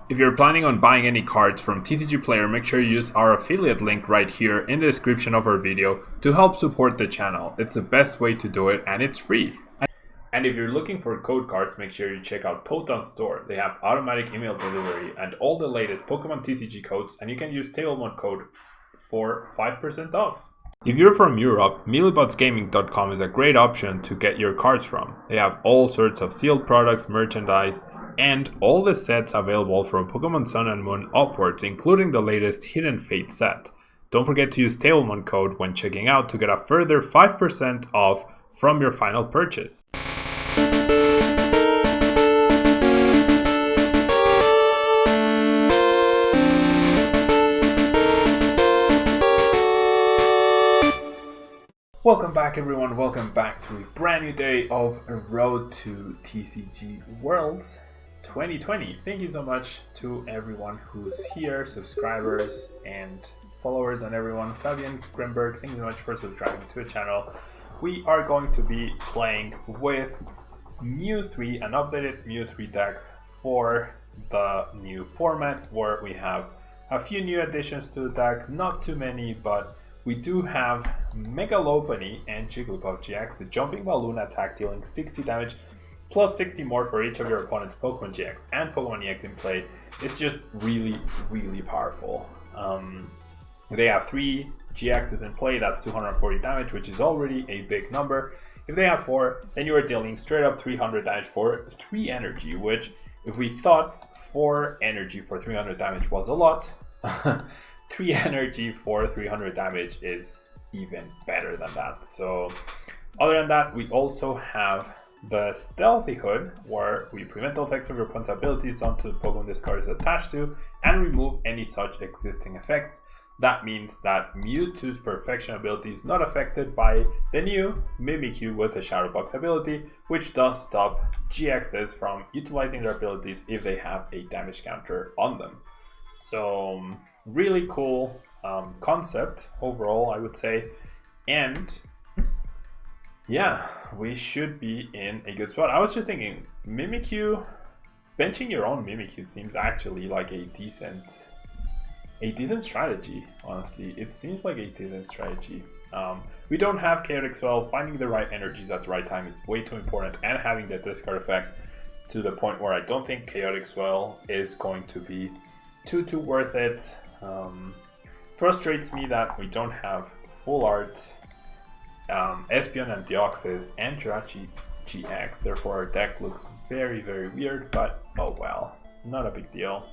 If you're planning on buying any cards from TCG Player, make sure you use our affiliate link right here in the description of our video to help support the channel. It's the best way to do it and it's free. And if you're looking for code cards, make sure you check out Poton Store. They have automatic email delivery and all the latest Pokemon TCG codes, and you can use Tablemon code for 5% off. If you're from Europe, millibotsgaming.com is a great option to get your cards from. They have all sorts of sealed products, merchandise, and all the sets available from Pokemon Sun and Moon upwards, including the latest Hidden Fate set. Don't forget to use Tablemon code when checking out to get a further 5% off from your final purchase. Welcome back everyone, welcome back to a brand new day of a Road to TCG Worlds 2020. Thank you so much to everyone who's here, subscribers and followers and everyone. Fabian Grimberg, thank you so much for subscribing to the channel. We are going to be playing with Mew 3, an updated Mew 3 deck for the new format where we have a few new additions to the deck, not too many, but we do have Mega Lopunny and Jigglypuff GX, the jumping balloon attack dealing 60 damage plus 60 more for each of your opponent's Pokemon GX and Pokemon EX in play. It's just really, really powerful. They have 3 GXs in play, that's 240 damage, which is already a big number. If they have 4, then you are dealing straight up 300 damage for 3 energy, which if we thought 4 energy for 300 damage was a lot, 3 energy for 300 damage is even better than that. So other than that, we also have the Stealthy Hood, where we prevent the effects of your opponent's abilities onto the Pokemon this card is attached to and remove any such existing effects. That means that Mewtwo's Perfection ability is not affected by the new Mimikyu with a Shadow Box ability, which does stop GXs from utilizing their abilities if they have a damage counter on them. So really cool concept overall, I would say. And yeah, we should be in a good spot. I was just thinking, Mimikyu, benching your own Mimikyu seems actually like a decent strategy, honestly. It seems like a decent strategy. We don't have Chaotic Swell. Finding the right energies at the right time is way too important, and having the discard effect to the point where I don't think Chaotic Swell is going to be too worth it. Frustrates me that we don't have full art Espeon and Deoxys and Jirachi-GX, therefore our deck looks very, very weird, but oh well, not a big deal.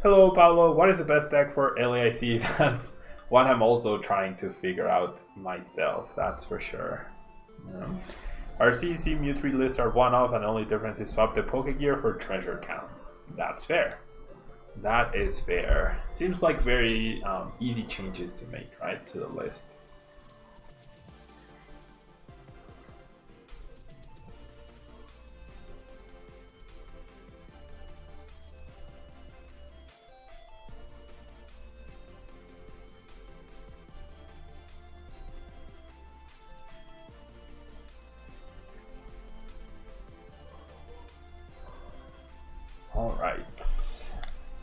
Hello Paolo, what is the best deck for LAIC? That's what I'm also trying to figure out myself, that's for sure. Our CEC Mew 3 lists are one-off, and the only difference is swap the Pokégear for treasure count. That's fair. That is fair. Seems like very easy changes to make, right, to the list. All right.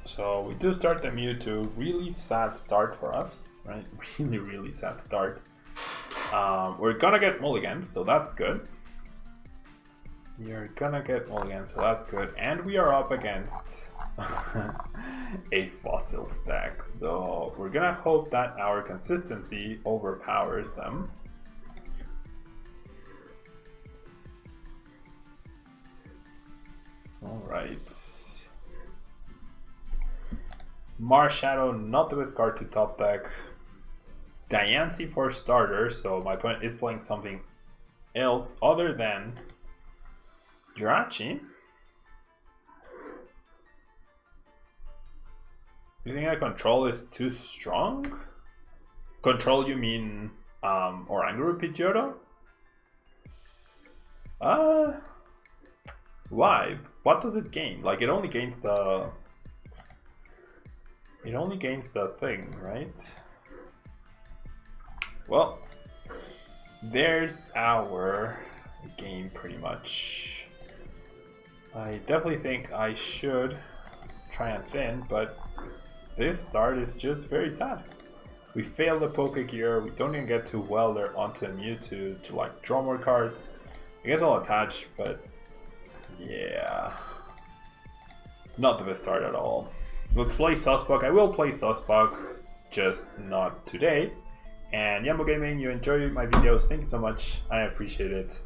So we do start the Mewtwo. Really sad start for us, right? Really, really sad start. We're gonna get mulligans, so that's good. You're gonna get mulligans, so that's good. And we are up against a fossil stack, so we're gonna hope that our consistency overpowers them. All right. Marshadow, not the best card to top deck. Diancie for starters, so my opponent is playing something else other than Jirachi. You think that control is too strong? Control, you mean Oranguru Pidgeotto? Why? What does it gain? Like, it only gains the thing, right? Well, there's our game pretty much. I definitely think I should try and thin, but this start is just very sad. We fail the Pokégear, we don't even get to Welder onto a Mewtwo to like draw more cards. I guess I'll attach, but yeah, not the best start at all. Let's play Susbug. I will play Susbug, just not today. And Yambo Gaming, you enjoy my videos, thank you so much, I appreciate it.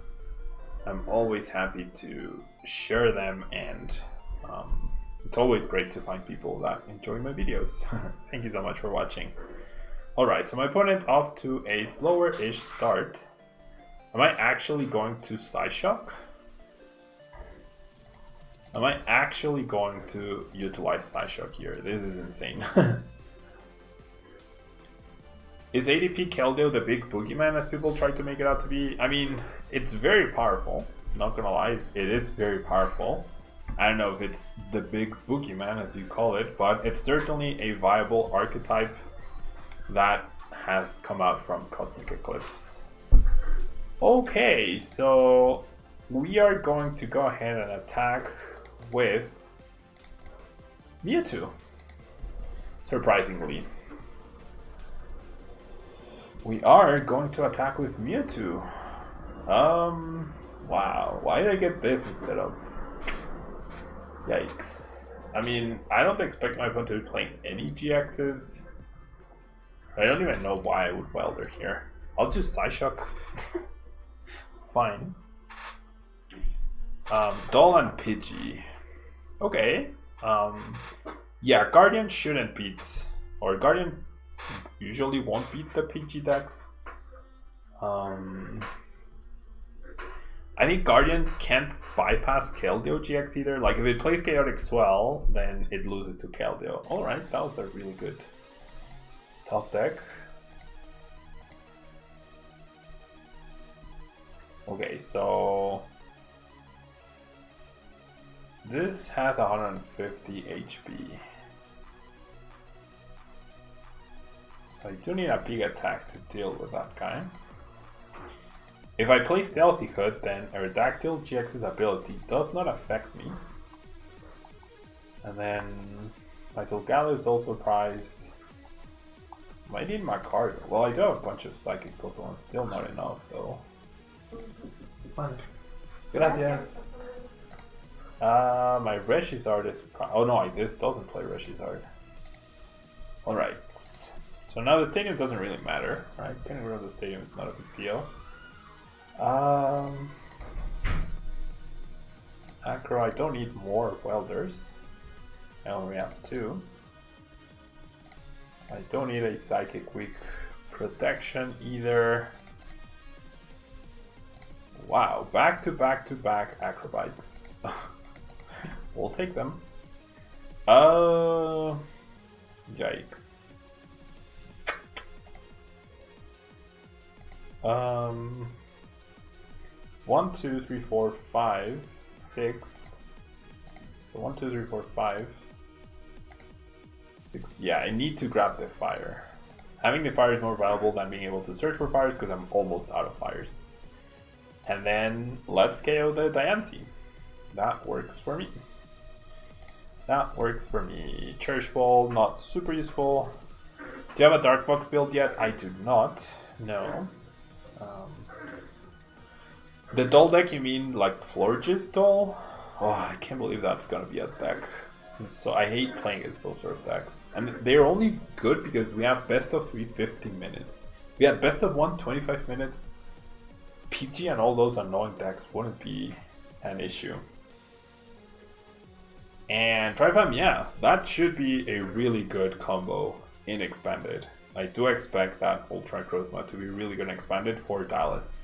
I'm always happy to share them, and it's always great to find people that enjoy my videos. Thank you so much for watching. Alright, so my opponent off to a slower-ish start. Am I actually going to Psyshock? Am I actually going to utilize Psyshock here? This is insane. Is ADP Keldeo the big boogeyman as people try to make it out to be? I mean, it's very powerful. Not gonna lie, it is very powerful. I don't know if it's the big boogeyman as you call it, but it's certainly a viable archetype that has come out from Cosmic Eclipse. Okay, so we are going to go ahead and attack with Mewtwo, surprisingly. We are going to attack with Mewtwo. Wow, why did I get this instead of... Yikes. I mean, I don't expect my opponent to be playing any GXs. I don't even know why I would Welder here. I'll just Psyshock. Fine. Doll and Pidgey. Okay. Yeah, Guardian shouldn't beat, or Guardian usually won't beat the Pidgey decks. I think Guardian can't bypass Keldeo-GX either. Like if it plays Chaotic Swell, then it loses to Keldeo. Alright, that was a really good top deck. Okay, so this has 150 HP. So I do need a big attack to deal with that guy. If I play Stealthy Hood, then Aerodactyl-GX's ability does not affect me. And then my Solgaleo is also prized. Might need Magcargo. Well, I do have a bunch of Psychic Pokemon, still not enough though. Gracias. My Reshizard is... Oh no, this doesn't play Reshizard. Alright. So now the stadium doesn't really matter, right? Getting rid of the stadium is not a big deal. Acro, I don't need more Welders. I only have 2. I don't need a Psychic Weak protection either. Wow, back to back to back Acro Bikes. We'll take them. Yikes. 1, 2, 3, 4, 5, 6. So 1, 2, 3, 4, 5, 6. Yeah, I need to grab the fire. Having the fire is more valuable than being able to search for fires because I'm almost out of fires. And then let's KO the Diancie. That works for me. That works for me. Cherish Ball, not super useful. Do you have a Dark Box build yet? I do not. No. The doll deck, you mean like Florges doll? Oh, I can't believe that's gonna be a deck. So I hate playing against those sort of decks. And they're only good because we have best of 3 15 minutes. We had best of 1 25 minutes. PG and all those annoying decks wouldn't be an issue. And Trifam, yeah, that should be a really good combo in Expanded. I do expect that Ultra Growthma to be really good in Expanded for Dallas.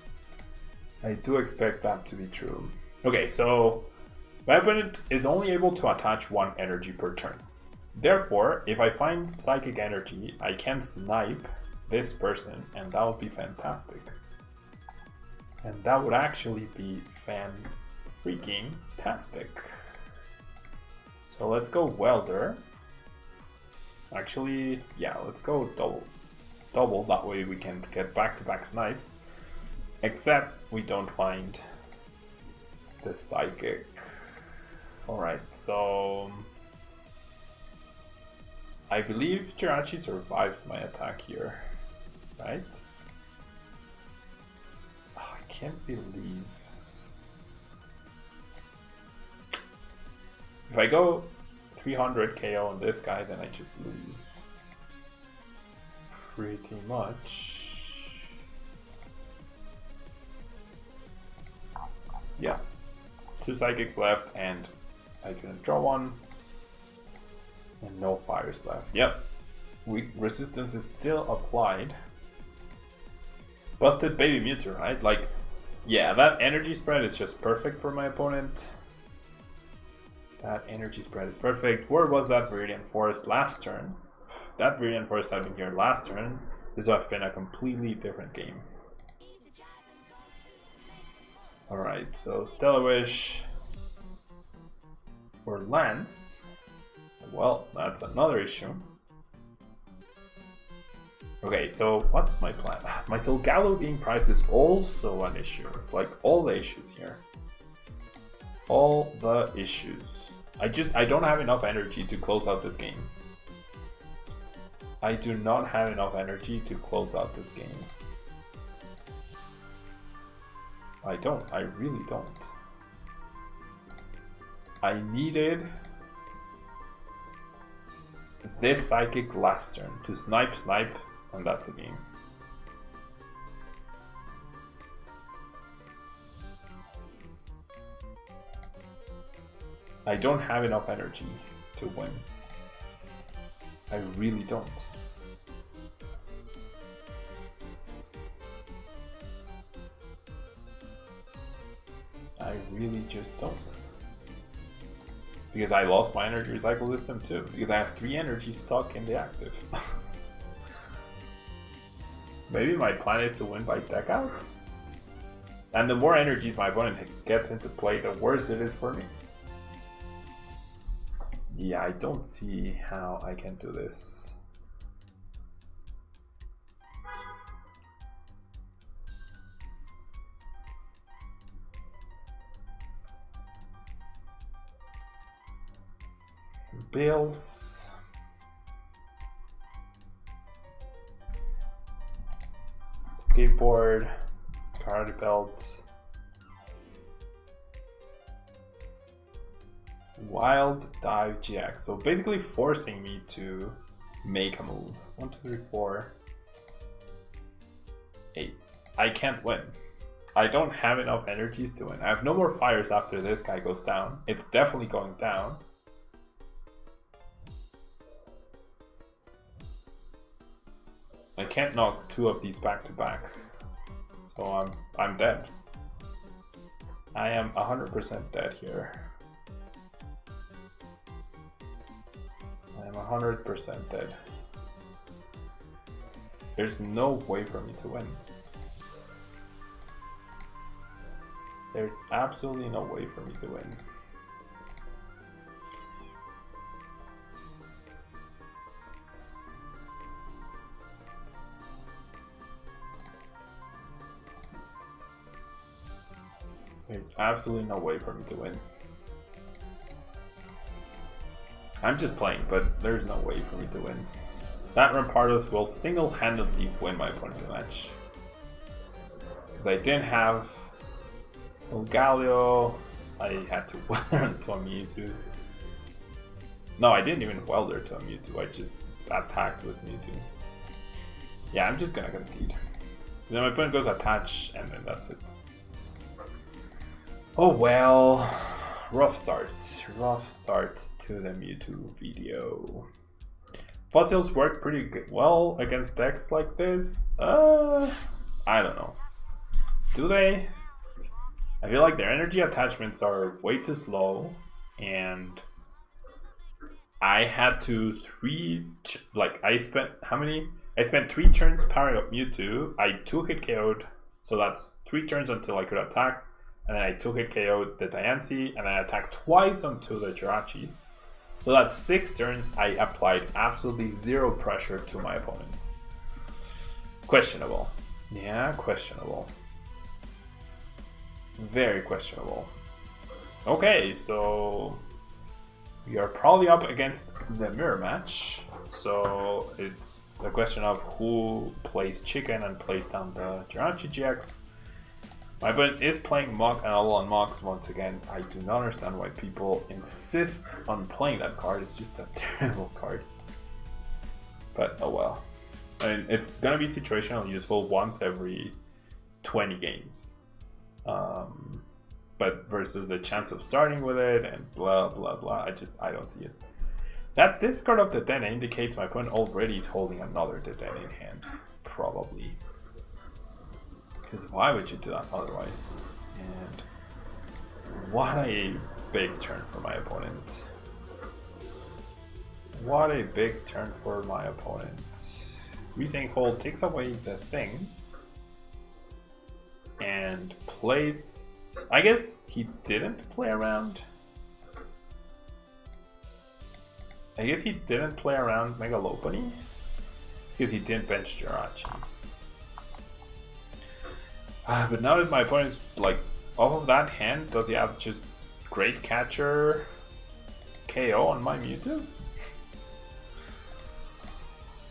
I do expect that to be true. Okay, so my opponent is only able to attach 1 energy per turn. Therefore, if I find Psychic Energy, I can snipe this person, and that would be fantastic. And that would actually be fan-freaking-tastic. So let's go Welder. Actually, yeah, let's go double. That way we can get back-to-back snipes. Except we don't find the Psychic. Alright, so I believe Jirachi survives my attack here, right? Oh, I can't believe. If I go 300 KO on this guy, then I just lose. Pretty much. Yeah. 2 Psychics left and I can draw one. And no fires left. Yep. Resistance is still applied. Busted baby Mewtwo, right? Like, yeah, that energy spread is just perfect for my opponent. That energy spread is perfect. Where was that Viridian Forest last turn? That Viridian Forest had been here last turn. This would have been a completely different game. Alright, so Stellar Wish for Lance. Well, that's another issue. Okay, so what's my plan? My Solgaleo being priced is also an issue. It's like all the issues here. All the issues. I don't have enough energy to close out this game. I do not have enough energy to close out this game. I don't. I really don't. I needed this Psychic last turn to snipe, and that's a game. I don't have enough energy to win. I really don't. I really just don't. Because I lost my energy recycle system too. Because I have 3 energy stuck in the active. Maybe my plan is to win by deck out. And the more energies my opponent gets into play, the worse it is for me. Yeah, I don't see how I can do this. Bills. Skateboard. Karate belt. Wild Dive GX. So basically forcing me to make a move. 1, 2, 3, 4, 8. I can't win. I don't have enough energies to win. I have no more fires after this guy goes down. It's definitely going down. I can't knock 2 of these back to back. So I'm dead. I am 100% dead here. I'm 100% dead. There's no way for me to win. There's absolutely no way for me to win. There's absolutely no way for me to win. I'm just playing, but there's no way for me to win. That Rampardos will single-handedly win my opponent's match. Because I didn't have Solgaleo, I had to Welder to a Mewtwo. No, I didn't even Welder to a Mewtwo, I just attacked with Mewtwo. Yeah, I'm just gonna concede. Then my opponent goes attach, and then that's it. Oh well. Rough start to the Mewtwo video. Fossils work pretty well against decks like this. I don't know. Do they? I feel like their energy attachments are way too slow, and I had to I spent 3 turns powering up Mewtwo. I 2-hit KO'd, so that's 3 turns until I could attack. And then I 2-hit KO'd the Diancie, and then I attacked twice onto the Jirachi. So that's 6 turns. I applied absolutely 0 pressure to my opponent. Questionable. Yeah, questionable. Very questionable. Okay, so we are probably up against the mirror match. So it's a question of who plays chicken and plays down the Jirachi-GX. My opponent is playing Mach and all on Mox once again. I do not understand why people insist on playing that card. It's just a terrible card. But oh well. I mean, it's gonna be situational useful once every 20 games. But versus the chance of starting with it and blah blah blah, I don't see it. That discard of the Dedenne indicates my opponent already is holding another Dedenne in hand. Probably. Because why would you do that otherwise? And what a big turn for my opponent. What a big turn for my opponent. Resync Hold takes away the thing. And plays... I guess he didn't play around. I guess he didn't play around Mega Lopunny. Because he didn't bench Jirachi. But now that my opponent's like off of that hand, does he have just Great Catcher KO on my Mewtwo?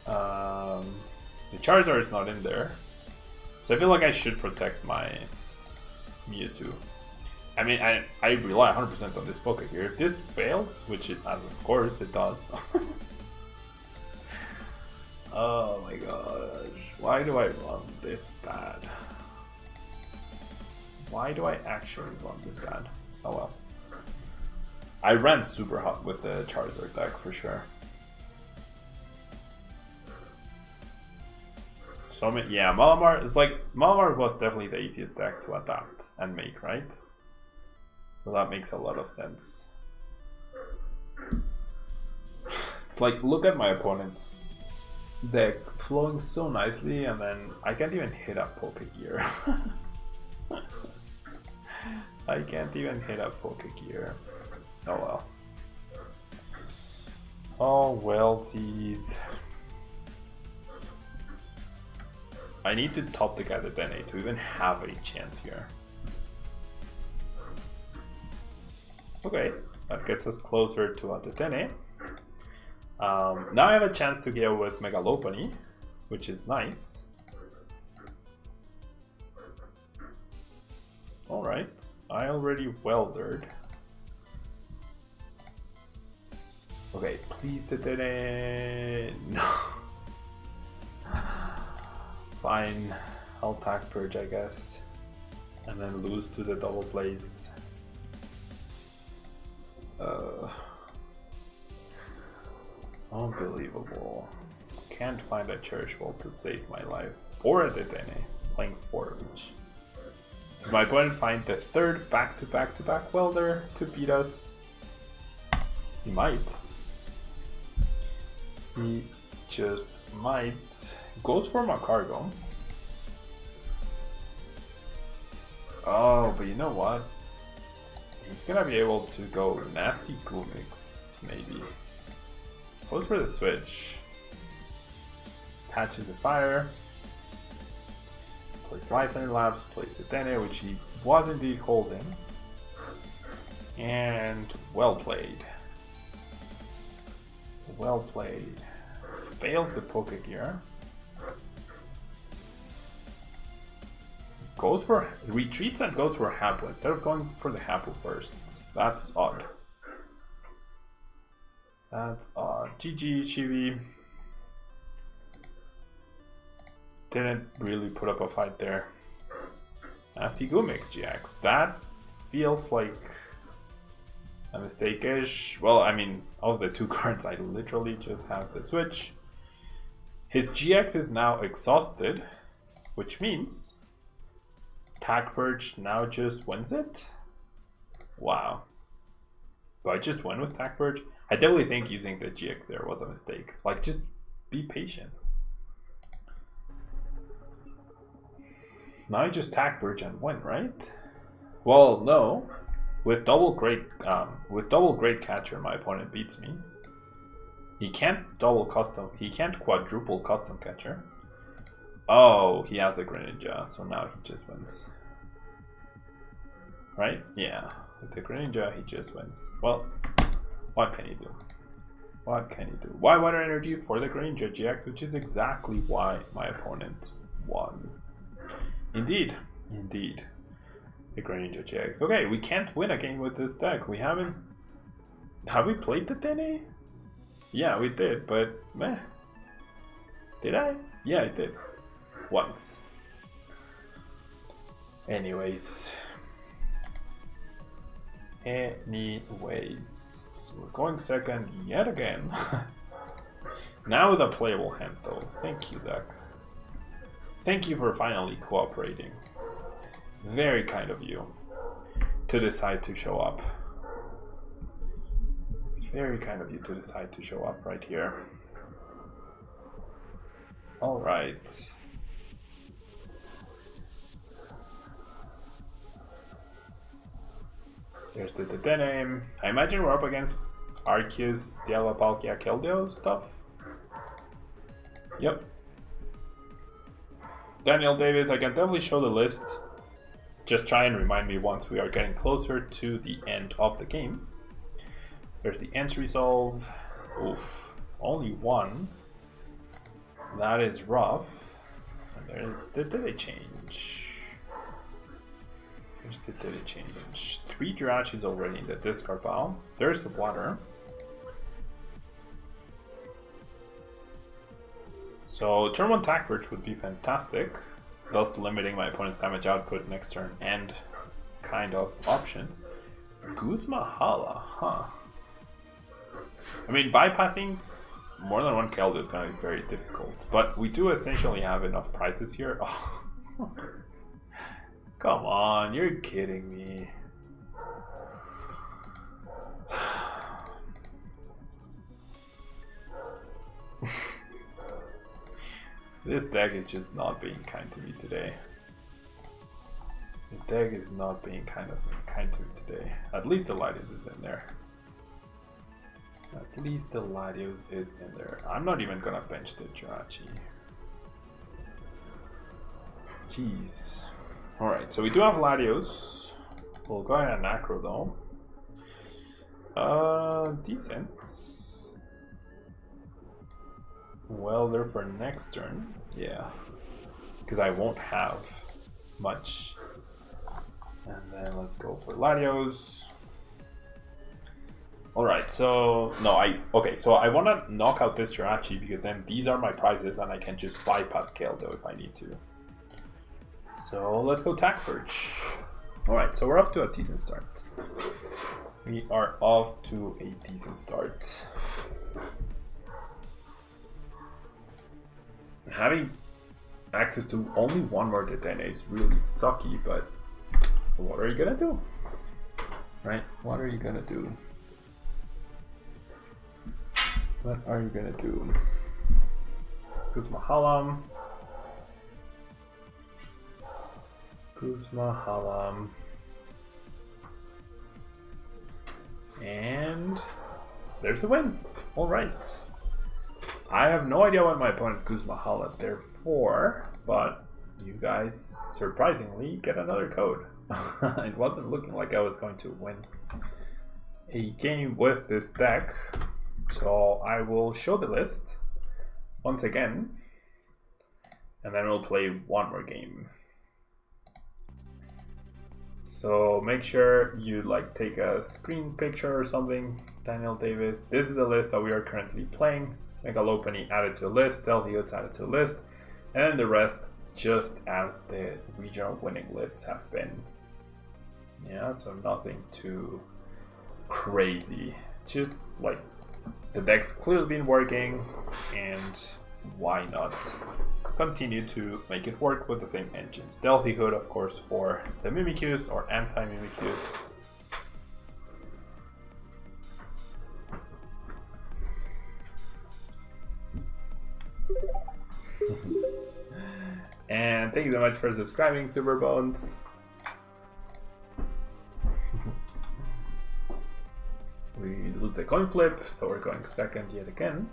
The Charizard is not in there, so I feel like I should protect my Mewtwo. I mean, I rely 100% on this Pokégear. If this fails, which it, of course it does. Oh my gosh, why do I run this bad? Why do I actually run this bad? Oh well. I ran super hot with the Charizard deck for sure. So yeah, Malamar is like, Malamar was definitely the easiest deck to adapt and make, right? So that makes a lot of sense. It's like, look at my opponent's deck flowing so nicely, and then I can't even hit up Pokégear. I can't even hit up Pokégear. Oh well. Oh well, sees. I need to top the guy Dedenne to even have a chance here. Okay, that gets us closer to a Dedenne. Now I have a chance to go with Mega Lopunny, which is nice. Alright, I already weldered. Okay, please Dedenne. No. Fine, I'll attack Purge, I guess, and then lose to the double plays. Unbelievable. Can't find a Cherish Ball to save my life. Or a Dedenne, playing Forge. Does my opponent find the third back-to-back-to-back welder to beat us? He might. He just might. Goes for Magcargo. Oh, but you know what? He's gonna be able to go Nasty Gumix, maybe. Goes for the switch. Catches the fire. Plays Lights Under Labs, plays the Dedenne, which he was indeed holding. And well played. Well played. Fails the Pokégear. Goes for, retreats and goes for Hapu instead of going for the Hapu first. That's odd. That's odd. GG, Chibi. Didn't really put up a fight there. Nasty Gumix GX. That feels like a mistake-ish. Well, I mean, of the two cards, I literally just have the switch. His GX is now exhausted, which means Tag Purge now just wins it? Wow. Do I just win with Tag Purge? I definitely think using the GX there was a mistake. Like, just be patient. Now you just Tag Purge and win, right? Well, no. With double Great Catcher, my opponent beats me. He can't he can't quadruple Custom Catcher. Oh, he has a Greninja, so now he just wins. Right? Yeah, with the Greninja he just wins. Well, what can you do? What can you do? Why water energy for the Greninja-GX, which is exactly why my opponent won. Indeed, indeed. The Greninja-GX. Okay, we can't win a game with this deck. We haven't... Have we played the Dedenne? Yeah, we did, but meh. Did I? Yeah, I did. Once. Anyways. We're going second yet again. Now with a playable hand though. Thank you, deck. Thank you for finally cooperating. Very kind of you to decide to show up. Very kind of you to decide to show up right here. Alright. There's the Dedenne. I imagine we're up against Arceus, Dialga, Palkia, Keldeo stuff. Yep. Daniel Davis, I can definitely show the list. Just try and remind me once we are getting closer to the end of the game. There's the Ents Resolve. Oof. Only one. That is rough. And there's the Dedenne change. There's the Dedenne change. 3 Jirachis already in the discard pile. There's the water. So turn 1 Tack Perch would be fantastic, thus limiting my opponent's damage output next turn and kind of options. Guzma-Hala, huh? I mean, bypassing more than 1 Keldeo is going to be very difficult, but we do essentially have enough prizes here. Oh. Come on, you're kidding me. This deck is just not being kind to me today. The deck is not being kind to me today. At least the Latios is in there. At least the Latios is in there. I'm not even gonna bench the Jirachi. Jeez. Alright, so we do have Latios. We'll go ahead and Acro though. Decent. Welder for next turn. Yeah. Because I won't have much. And then let's go for Latios. Alright, so so I wanna knock out this Jirachi because then these are my prizes and I can just bypass Keldeo if I need to. So let's go Tack Perch. Alright, so we're off to a decent start. We are off to a decent start. Having access to only one more Dedenne is really sucky, but what are you gonna do? Right? What are you gonna do? What are you gonna do? Guzma-Hala. Guzma-Hala. And there's the win. Alright. I have no idea what my opponent Guzma-Hala there for, but you guys surprisingly get another code. It wasn't looking like I was going to win a game with this deck, so I will show the list once again, and then we'll play one more game. So make sure you take a screen picture or something, Daniel Davis. This is the list that we are currently playing. Mega Lopunny added to the list, Stealthy Hood's added to the list, and the rest just as the regional winning lists have been. Yeah, so nothing too crazy. Just the deck's clearly been working, and why not continue to make it work with the same engine. Stealthy Hood, of course, for the Mimikyus or anti-Mimikyus. And thank you so much for subscribing, Superbones. We lose a coin flip, so we're going second yet again.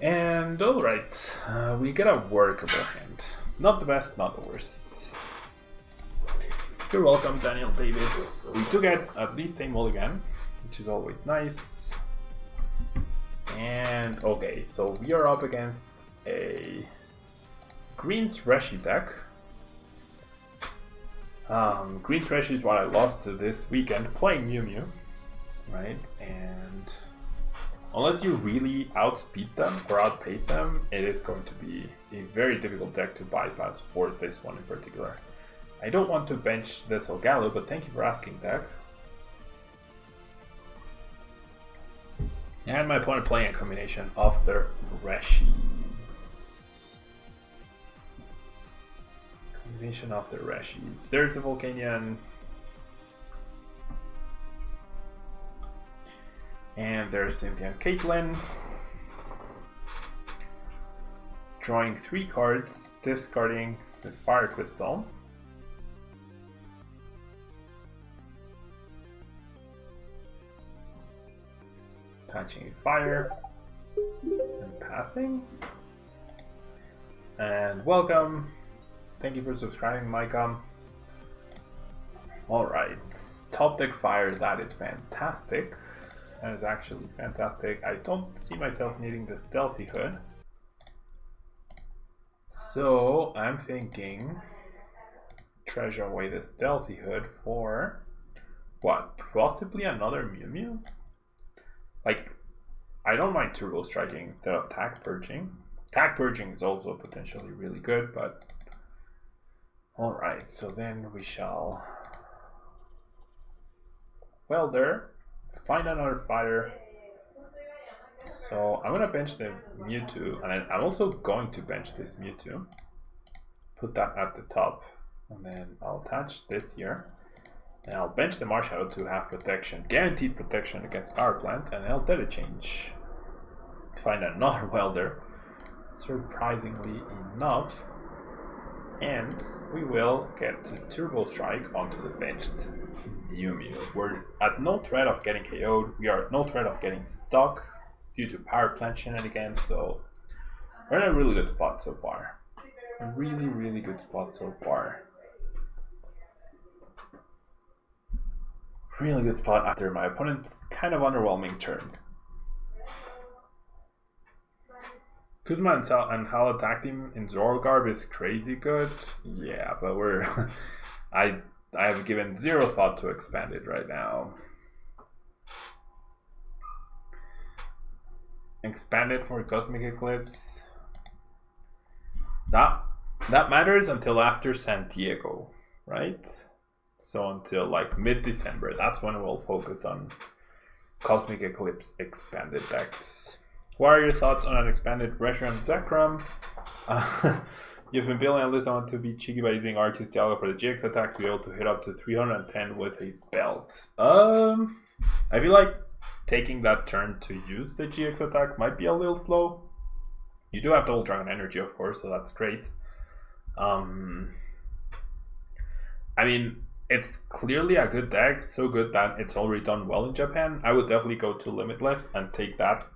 And alright, we get a workable hand. Not the best, not the worst. You're welcome, Daniel Davis. We do get at least a mulligan. which is always nice. And okay, so we are up against a green Threshy deck. Green Threshy is what I lost to this weekend playing Mew Mew, right? And unless you really outspeed them or outpace them, it is going to be a very difficult deck to bypass for this one in particular. I don't want to bench the Solgaleo, but thank you for asking, deck. And my opponent playing a combination of the Reshies. Combination of the Reshies. There's the Volcanion. And there's Cynthia and Caitlyn. Drawing 3 cards, discarding the Fire Crystal. Attaching a fire. And passing. And welcome. Thank you for subscribing, Micah. Alright, top deck fire, that is fantastic. That is actually fantastic. I don't see myself needing the Stealthy Hood. So I'm thinking treasure away the Stealthy Hood for what? Possibly another Mew Mew? Like, I don't mind turbo striking instead of tag purging. Tag purging is also potentially really good, but alright, so then we shall Welder, find another fire. So I'm gonna bench the Mewtwo, and I'm also going to bench this Mewtwo. Put that at the top, and then I'll attach this here. And I'll bench the Marshadow to have protection, guaranteed protection against Power Plant, and I'll Dedenne-change. Find another Welder, surprisingly enough. And we will get to Turbo Strike onto the benched Mew Mew. We're at no threat of getting KO'd, we are at no threat of getting stuck due to Power Plant shenanigans, so we're in a really good spot so far. A really, really good spot so far. Really good spot after my opponent's kind of underwhelming turn. Kuzma and Hal attacked him in Zorogarb is crazy good. Yeah, but we're I have given zero thought to Expanded right now. Expanded for Cosmic Eclipse. That matters until after San Diego, right? So until like mid-December, that's when we'll focus on Cosmic Eclipse expanded decks. What are your thoughts on an expanded Reshiram Zekrom? You've been building a list. I want to be cheeky by using Arceus Dialga for the GX attack to be able to hit up to 310 with a belt. I feel like taking that turn to use the GX attack might be a little slow. You do have double Dragon Energy, of course, so that's great. I mean, it's clearly a good deck, so good that it's already done well in Japan. I would definitely go to Limitless and take that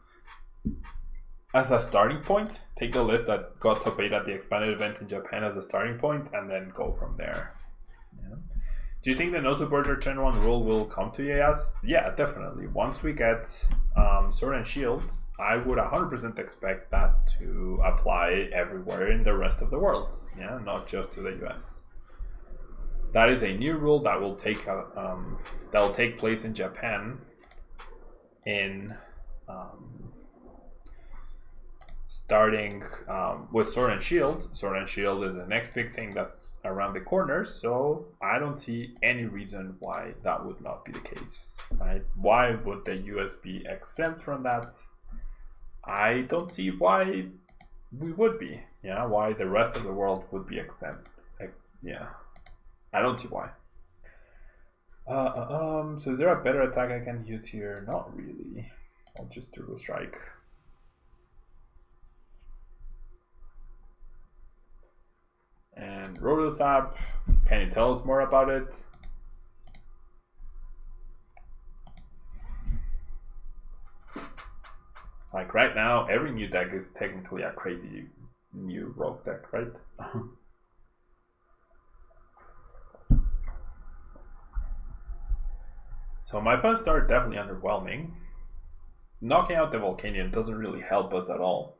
as a starting point. Take the list that got top 8 at the expanded event in Japan as a starting point, and then go from there. Yeah. Do you think the no supporter turn 1 rule will come to EAS? Yeah, definitely. Once we get Sword and Shield, I would 100% expect that to apply everywhere in the rest of the world. Yeah, not just to the US. That is a new rule that will take place in Japan in starting with Sword and Shield. Sword and Shield is the next big thing that's around the corner, so I don't see any reason why that would not be the case. Right? Why would the US be exempt from that? I don't see why we would be. Yeah, why the rest of the world would be exempt. Yeah. I don't see why. So is there a better attack I can use here? Not really. I'll just Turbo Strike. And Rotosap, can you tell us more about it? Like right now, every new deck is technically a crazy new rogue deck, right? So my opponent's start definitely underwhelming. Knocking out the Volcanion doesn't really help us at all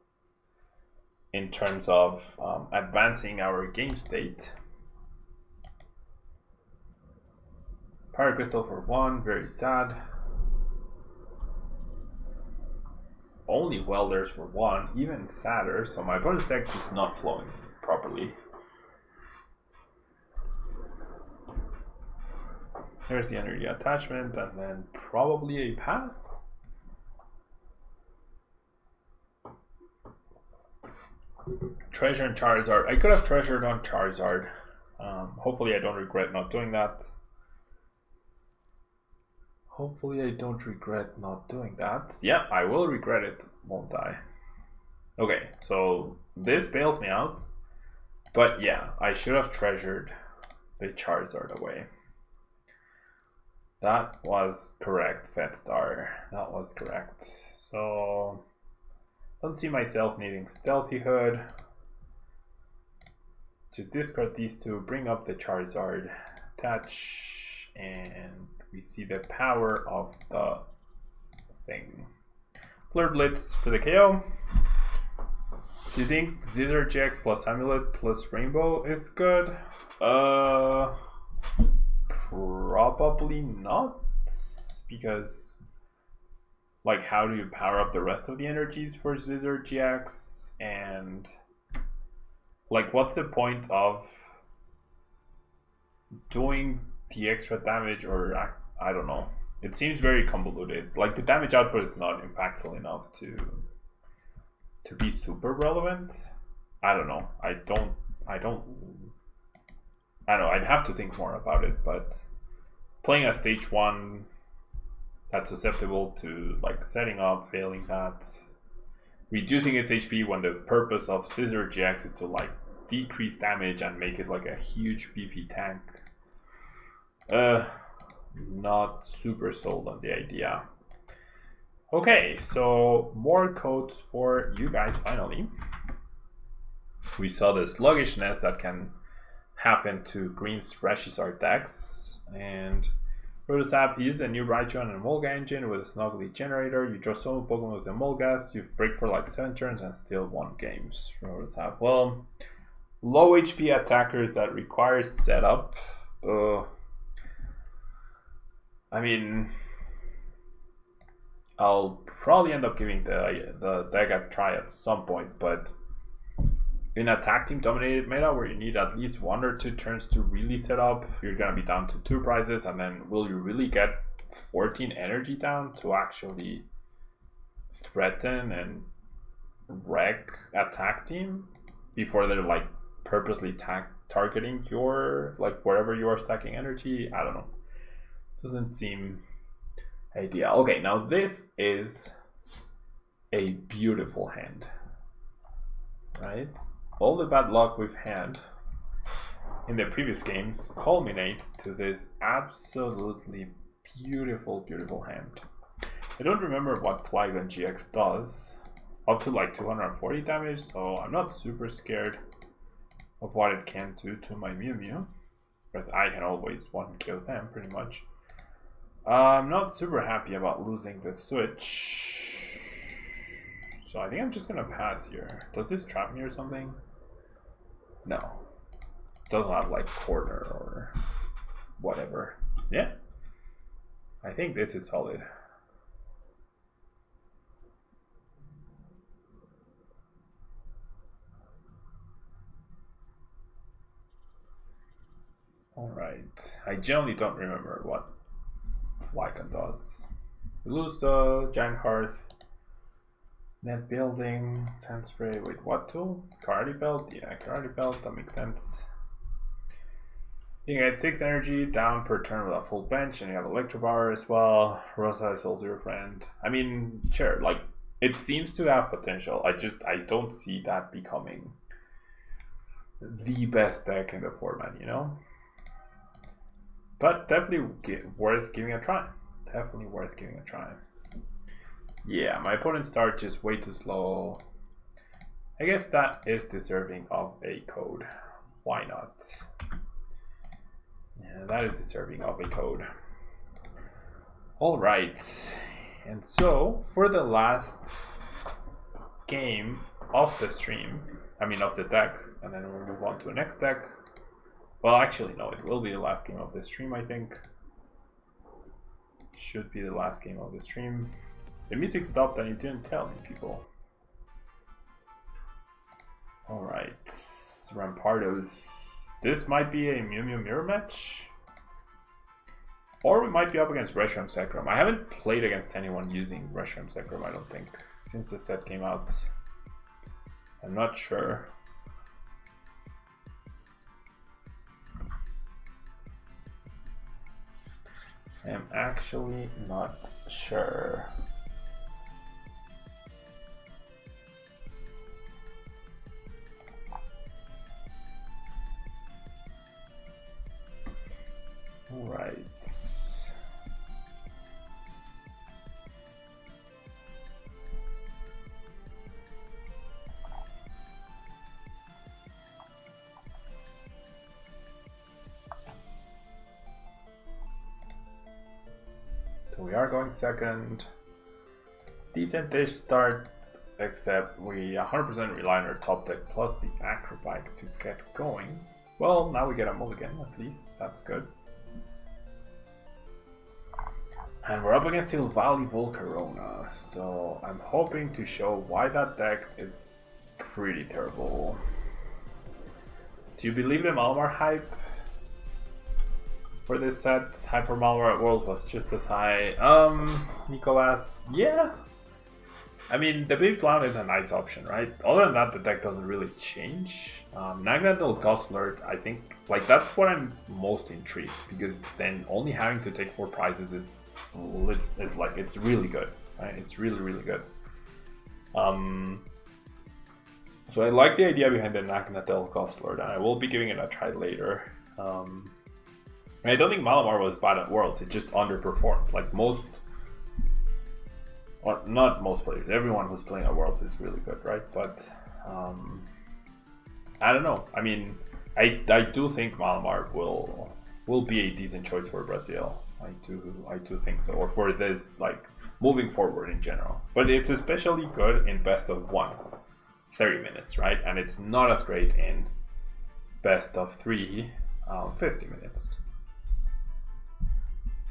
in terms of advancing our game state. Power Crystal for 1, very sad. Only Welders for 1, even sadder, so my opponent's deck just not flowing properly. There's the energy attachment, and then probably a pass. Treasure and Charizard. I could have treasured on Charizard. Hopefully I don't regret not doing that. Hopefully I don't regret not doing that. Yeah, I will regret it, won't I? Okay, so this bails me out. But yeah, I should have treasured the Charizard away. That was correct, Fetstar. That was correct. So, don't see myself needing Stealthy Hood. Just discard these two, bring up the Charizard, attach, and we see the power of the thing. Fleur Blitz for the KO. Do you think Scizor-GX plus Amulet plus Rainbow is good? Probably not, because like how do you power up the rest of the energies for Scizor-GX, and like what's the point of doing the extra damage, or I don't know. It seems very convoluted. Like the damage output is not impactful enough to be super relevant. I don't know. I don't know, I'd have to think more about it, but playing a stage 1 that's susceptible to like setting up, failing that, reducing its HP when the purpose of Scizor-GX is to like decrease damage and make it like a huge beefy tank. Not super sold on the idea. Okay, so more codes for you guys finally. We saw the sluggishness that can happen to Green's Charizard decks, and Rotosap uses a new Raichu and Molga engine with a Snuggly generator. You draw so many Pokemon with the Molgas, you break for like 7 turns and still won games. Rotosap. Well, low HP attackers that requires setup. I mean, I'll probably end up giving the deck a try at some point, but in a tag team dominated meta where you need at least 1 or 2 turns to really set up, you're gonna be down to 2 prizes, and then will you really get 14 energy down to actually threaten and wreck a tag team before they're like purposely targeting your like wherever you are stacking energy? I don't know. Doesn't seem ideal. Okay, now this is a beautiful hand, right? All the bad luck we've had in the previous games culminates to this absolutely beautiful, beautiful hand. I don't remember what Flygon GX does, up to like 240 damage, so I'm not super scared of what it can do to my Mew Mew, because I can always one-kill them pretty much. I'm not super happy about losing the switch, so I think I'm just gonna pass here. Does this trap me or something? No. Doesn't have like corner or whatever. Yeah. I think this is solid. Alright. I generally don't remember what Flygon does. We lose the Giant Hearth. Net Building, Sand Spray, wait, what tool? Karate Belt? Yeah, Karate Belt, that makes sense. You can get 6 energy down per turn with a full bench, and you have Electro Power as well. Rosa is also your friend. I mean, sure, like, it seems to have potential. I don't see that becoming the best deck in the format, you know? But definitely worth giving a try. Definitely worth giving a try. Yeah, my opponent's start just way too slow. I guess that is deserving of a code. Why not? Yeah, that is deserving of a code. Alright, and so for the last game of the stream, I mean of the deck, and then we'll move on to the next deck. Well, actually no, it will be the last game of the stream, I think. Should be the last game of the stream. The music stopped and you didn't tell me, people. Alright, Rampardos. This might be a Mew Mew mirror match. Or we might be up against Reshiram Zekrom. I haven't played against anyone using Reshiram Zekrom, I don't think, since the set came out. I'm not sure. I'm actually not sure. All right. So we are going second. Decent-ish start, except we 100% rely on our top deck plus the Acro Bike to get going. Well, now we get a mulligan at least. That's good. And we're up against Silvally Volcarona, so I'm hoping to show why that deck is pretty terrible. Do you believe the Malamar hype for this set? Hype for Malamar at World was just as high. Nicolas, yeah. I mean, the Big Clown is a nice option, right? Other than that, the deck doesn't really change. Naganadel-GX LOT, I think, like, that's what I'm most intrigued, because then only having to take 4 prizes is it's really good, right? It's really good. So I like the idea behind the Naganadel-GX LOT, and I will be giving it a try later. I don't think Malamar was bad at Worlds, it just underperformed. Like most, or not most players, everyone who's playing at Worlds is really good, right? But I don't know. I mean, I do think Malamar will be a decent choice for Brazil. I do think so, or for this, like, moving forward in general. But it's especially good in best of 1, 30 minutes, right? And it's not as great in best of 3, 50 minutes.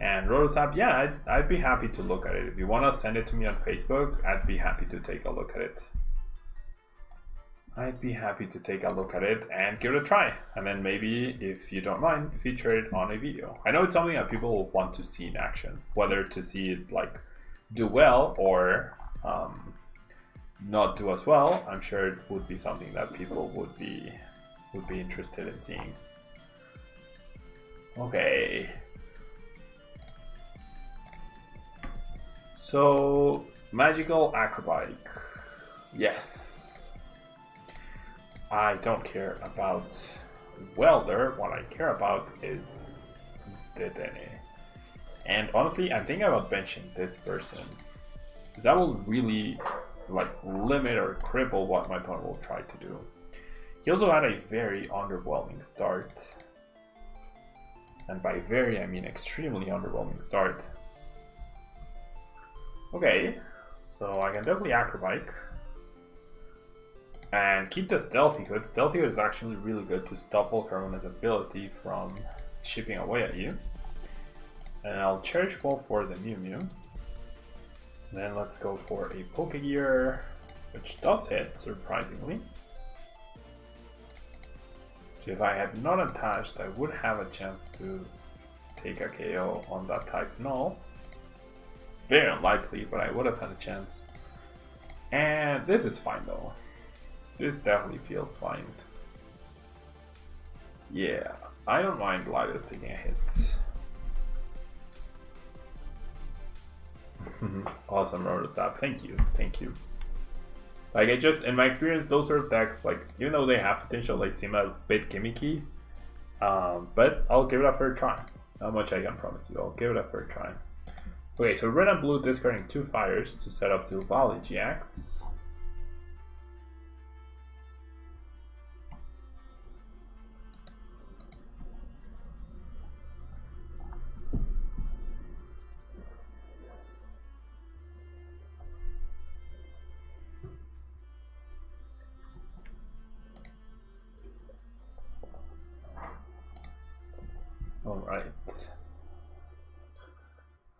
And Rotosap, yeah, I'd be happy to look at it. If you want to send it to me on Facebook, I'd be happy to take a look at it. I'd be happy to take a look at it and give it a try. And then maybe, if you don't mind, feature it on a video. I know it's something that people want to see in action. Whether to see it, like, do well or not do as well, I'm sure it would be something that people would be interested in seeing. Okay. So, Magical Acro Bike. Yes. I don't care about Welder. What I care about is Dedenne. And honestly, I'm thinking about benching this person. That will really, like, limit or cripple what my opponent will try to do. He also had a very underwhelming start. And by very, I mean extremely underwhelming start. Okay, so I can definitely Acro Bike. And keep the Stealthy Hood. Stealthy Hood is actually really good to stop Volcarona's ability from chipping away at you. And I'll Cherish Ball for the Mew Mew. Then let's go for a Pokégear, which does hit, surprisingly. So if I had not attached, I would have a chance to take a KO on that type null. Very unlikely, but I would have had a chance. And this is fine though. This definitely feels fine. Yeah, I don't mind Latios taking a hit. Awesome, Rotosap. Thank you. Thank you. Like, in my experience, those sort of decks, like, even though they have potential, they seem a bit gimmicky. But I'll give it a fair try. Not much I can promise you. I'll give it a fair try. Okay, so red and blue discarding 2 fires to set up Silvally-GX.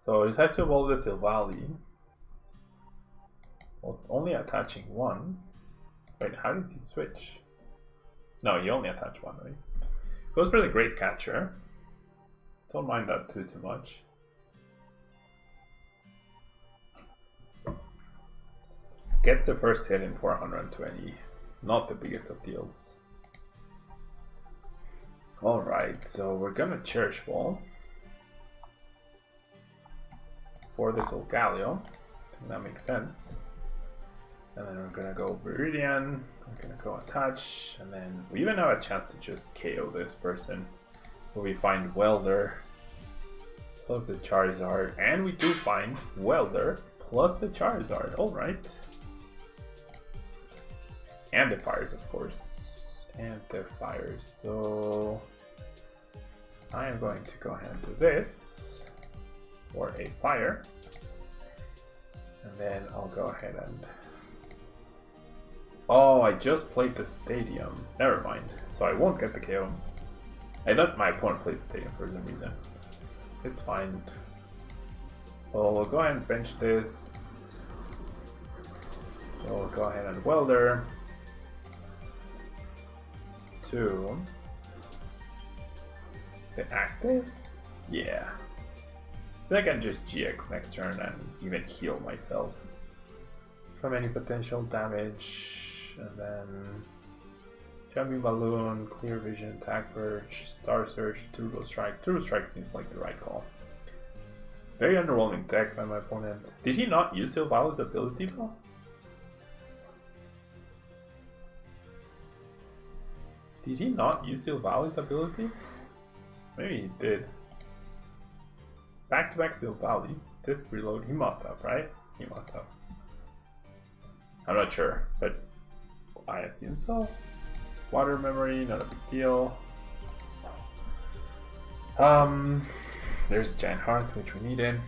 So it has to evolve the Silvally. Well, it's only attaching one. Wait, how did he switch? No, he only attached one, right? Goes for the Great Catcher. Don't mind that too much. Gets the first hit in 420. Not the biggest of deals. Alright, so we're gonna Cherish Ball for the Solgaleo. That makes sense. And then we're gonna go Viridian, we're gonna go attach, and then we even have a chance to just KO this person. Where we find Welder plus the Charizard, and we do find Welder plus the Charizard, alright. And the fires, of course. And the fires. So I am going to go ahead and do this for a fire. And then I'll go ahead and... Oh, I just played the stadium. Never mind. So I won't get the KO. I thought my opponent played the stadium for some reason. It's fine. So we'll go ahead and bench this. So we'll go ahead and Welder. To the active? Yeah. So I can just GX next turn and even heal myself from any potential damage. And then Jumping Balloon, Clear Vision, Tag Purge, Star Search, Turbo Strike. Turbo Strike seems like the right call. Very underwhelming deck by my opponent. Did he not use Silvalley's ability though? Did he not use Silvalley's ability? Maybe he did. Back-to-back Silvalleys. Disc reload. He must have, right? He must have. I'm not sure, but I assume so. Water memory, not a big deal. There's Giant Hearth, which we needed.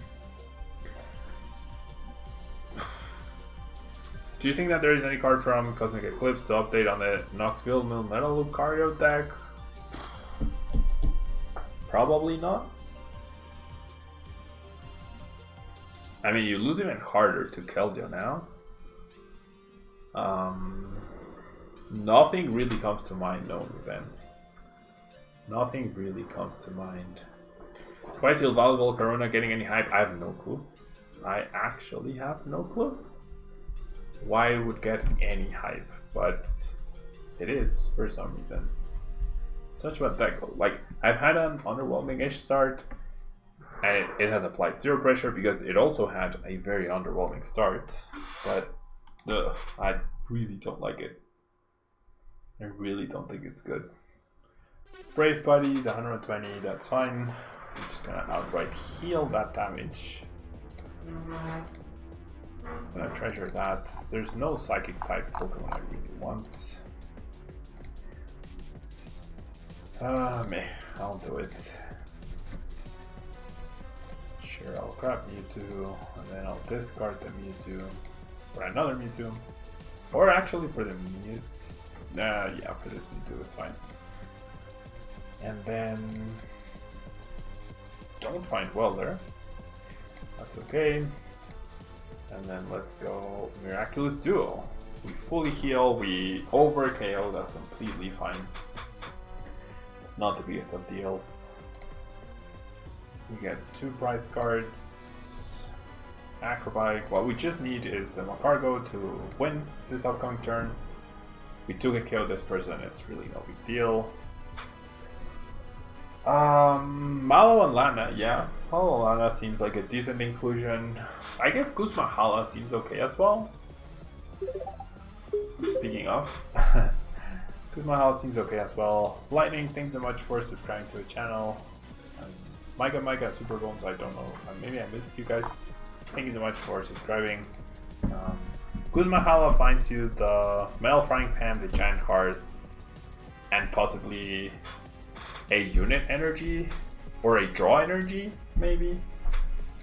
Do you think that there is any card from Cosmic Eclipse to update on the Knoxville Metal Lucario deck? Probably not. I mean, you lose even harder to Keldeo now. Nothing really comes to mind knowing them. Nothing really comes to mind. Why is Silvally Volcarona getting any hype? I have no clue. I actually have no clue why it would get any hype, but it is for some reason. It's such a bad deck. Like, I've had an underwhelming-ish start, and it has applied zero pressure because it also had a very underwhelming start, but I really don't like it. I really don't think it's good. Brave Buddies, 120, that's fine. I'm just gonna outright heal that damage. I'm gonna treasure that. There's no psychic type Pokemon I really want. Meh, I'll do it. Sure, I'll grab Mewtwo, and then I'll discard the Mewtwo for another Mewtwo. Or actually for the Mewtwo. Yeah, for this Mewtwo, it's fine. And then don't find Welder. That's okay. And then let's go Miraculous Duo. We fully heal, we over KO, that's completely fine. It's not the biggest of deals. We get 2 prize cards. Acro Bike. What we just need is the Magcargo to win this upcoming turn. We do get KO this person, it's really no big deal. Malo and Lana, yeah. Malo and Lana seems like a decent inclusion. I guess Guzma Hala seems okay as well. Speaking of, Guzma Hala seems okay as well. Lightning, thanks so much for subscribing to the channel. Mega Super Bones, I don't know. Maybe I missed you guys. Thank you so much for subscribing. Guzma Hala finds you the Metal Frying Pan, the Giant Hearth, and possibly a unit energy or a draw energy, maybe.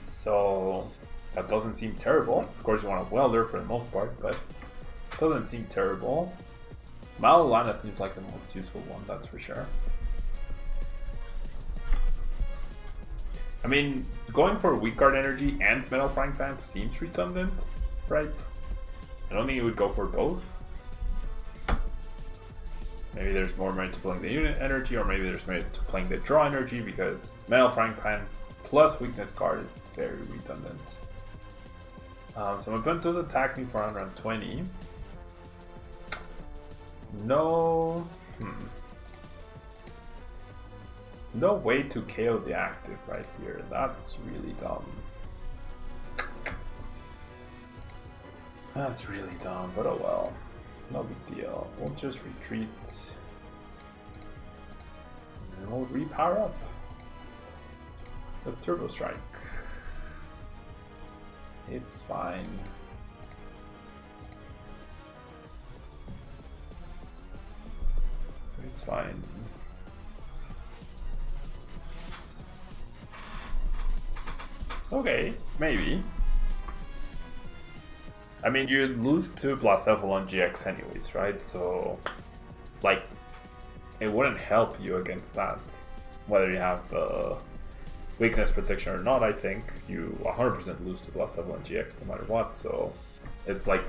So that doesn't seem terrible. Of course, you want a Welder for the most part, but it doesn't seem terrible. Malalana seems like the most useful one, that's for sure. I mean, going for weak card energy and Metal Frying Pan seems redundant, right? I don't think it would go for both. Maybe there's more merit to playing the unit energy, or maybe there's merit to playing the draw energy, because Metal Frying Pan plus weakness card is very redundant. So my opponent does attack me for 120. No... No way to KO the active right here. That's really dumb. That's really dumb, but oh well. No big deal. We'll just retreat. And we'll repower up. The Turbo Strike. It's fine. It's fine. Okay, maybe. I mean, you lose to Blacephalon GX anyways, right? So, like, it wouldn't help you against that. Whether you have the weakness protection or not, I think you 100% lose to Blacephalon GX no matter what. So, it's like,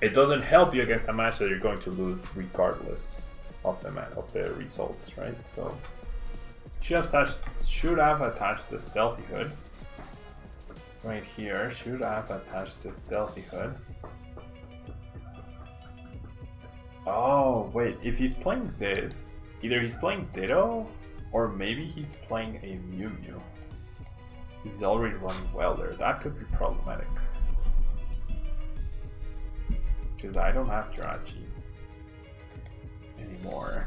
it doesn't help you against a match that you're going to lose regardless of the results, right? So, should have attached the Stealthy Hood. Right here, should have attached the Stealthy Hood. Oh, wait, if he's playing this, either he's playing Ditto, or maybe he's playing a Mew Mew. He's already running Welder. That could be problematic. Because I don't have Jirachi anymore.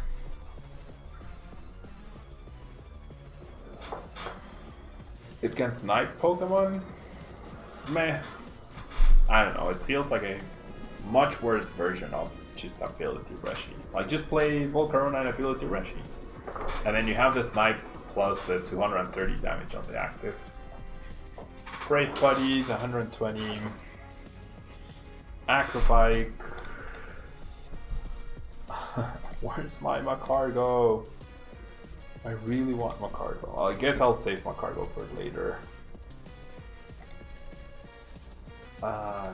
Against Night Pokemon? Meh. I don't know, it feels like a much worse version of just Ability Reshi. Like, just play Volcarona and Ability Reshi. And then you have this Night plus the 230 damage on the active. Brave Buddies, 120. Acro Bike. Where's my Magcargo? I really want Magcargo. Well, I guess I'll save Magcargo for later.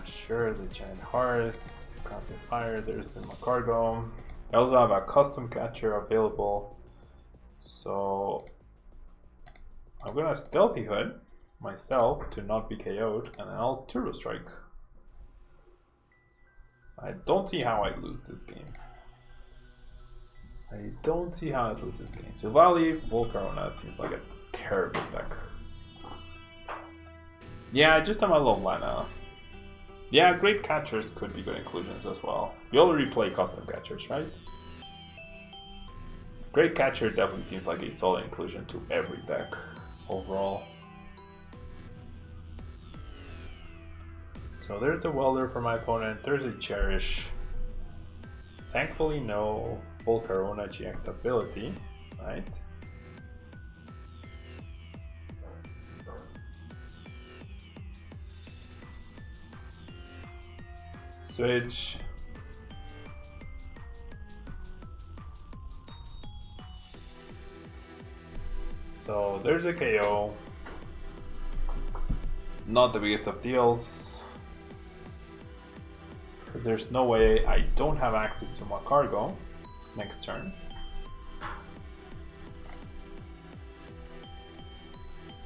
Sure, the Giant Hearth, Copy Fire, there's the Magcargo. I also have a custom catcher available. So I'm gonna Stealthy Hood myself to not be KO'd, and then I'll Turbo Strike. I don't see how I lose this game. I don't see how I lose this game. So Valley, Volcarona seems like a terrible deck. Yeah, just I'm a low mana. Yeah, Great Catchers could be good inclusions as well. We already play custom catchers, right? Great Catcher definitely seems like a solid inclusion to every deck overall. So there's the Welder for my opponent, there's a Cherish. Thankfully no Volcarona GX ability, right? Switch. So there's a KO. Not the biggest of deals. Because there's no way I don't have access to Magcargo next turn.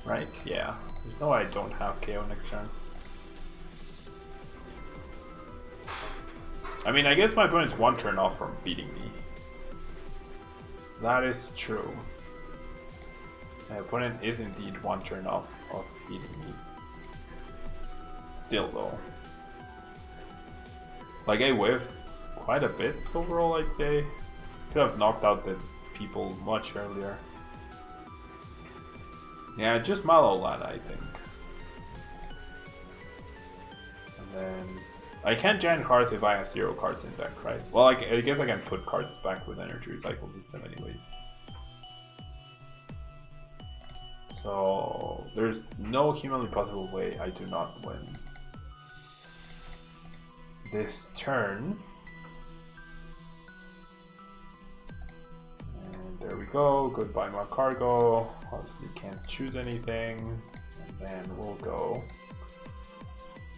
Right? Yeah. There's no way I don't have KO next turn. I mean, I guess my opponent's one turn off from beating me. That is true. My opponent is indeed one turn off of beating me. Still though. Like, I whiffed quite a bit overall, I'd say. Could have knocked out the people much earlier. Yeah, just Malolana, I think. And then I can't Giant Hearth if I have 0 cards in deck, right? Well, I guess I can put cards back with Energy Recycle System anyways. So there's no humanly possible way I do not win this turn. And there we go. Goodbye, Magcargo. Obviously can't choose anything. And then we'll go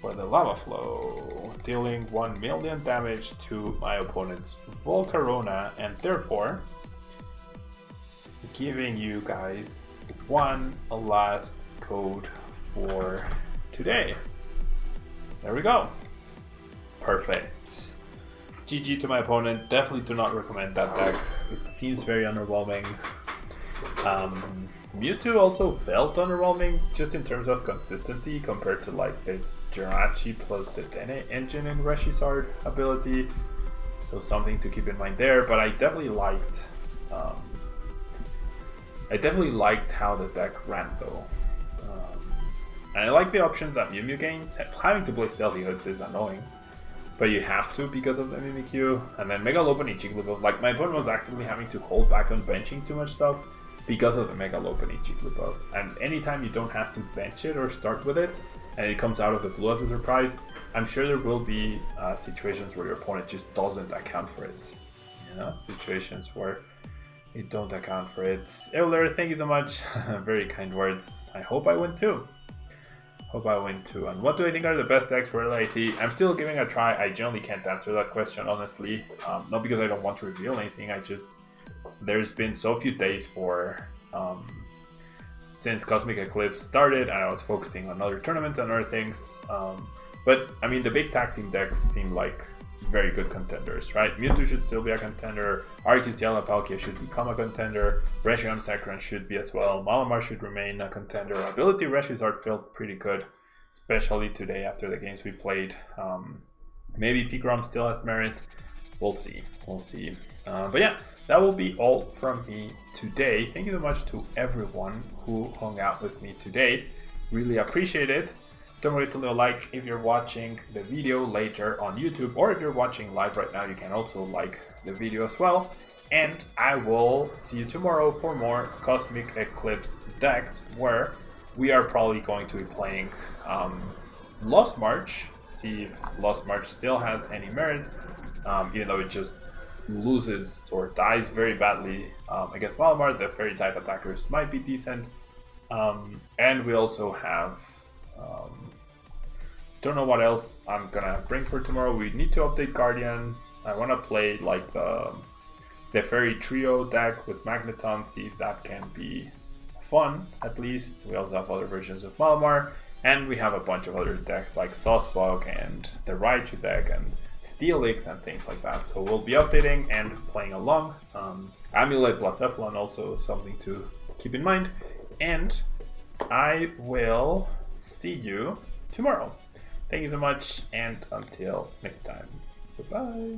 for the Lava Flow, dealing 1 million damage to my opponent's Volcarona, and therefore giving you guys one last code for today. There we go. Perfect. GG to my opponent. Definitely do not recommend that deck. It seems very underwhelming. Mewtwo also felt underwhelming just in terms of consistency compared to like the Jirachi plus the Dedenne engine and Charizard ability. So something to keep in mind there. But I definitely liked how the deck ran though. And I like the options that Mew gains. Having to play Stealthy Hoods is annoying, but you have to because of the Mimikyu. And then Mega Lopunny Jigglypuff, like my opponent was actively having to hold back on benching too much stuff because of the Mega Lopunny Jigglypuff. And anytime you don't have to bench it or start with it, and it comes out of the blue as a surprise, I'm sure there will be situations where your opponent just doesn't account for it. You know, situations where it don't account for it. Euler, thank you so much. Very kind words. I hope I win too. And what do I think are the best decks for LIC? I'm still giving a try. I generally can't answer that question, honestly. Not because I don't want to reveal anything. There's been so few days since Cosmic Eclipse started, and I was focusing on other tournaments and other things. But I mean, the big tag team decks seem like very good contenders, right? Mewtwo should still be a contender. Arceus and Palkia should become a contender. Reshiram Sakura should be as well. Malamar should remain a contender. Ability Reshizard felt pretty good, especially today after the games we played. Maybe Pigrom still has merit. We'll see. But yeah, that will be all from me today. Thank you so much to everyone who hung out with me today. Really appreciate it. Don't forget to leave a like if you're watching the video later on YouTube, or if you're watching live right now, you can also like the video as well. And I will see you tomorrow for more Cosmic Eclipse decks, where we are probably going to be playing Lost March, see if Lost March still has any merit, even though it just loses or dies very badly against Malamar. The fairy type attackers might be decent. And we also have don't know what else I'm gonna bring for tomorrow. We need to update Guardian. I want to play like the fairy trio deck with Magneton, see if that can be fun at least. We also have other versions of Malamar, and we have a bunch of other decks like Saucebug and the Raichu deck and Steelix and things like that. So we'll be updating and playing along. Amulet plus Eflon also something to keep in mind. And I will see you tomorrow. Thank you so much, and until next time, goodbye.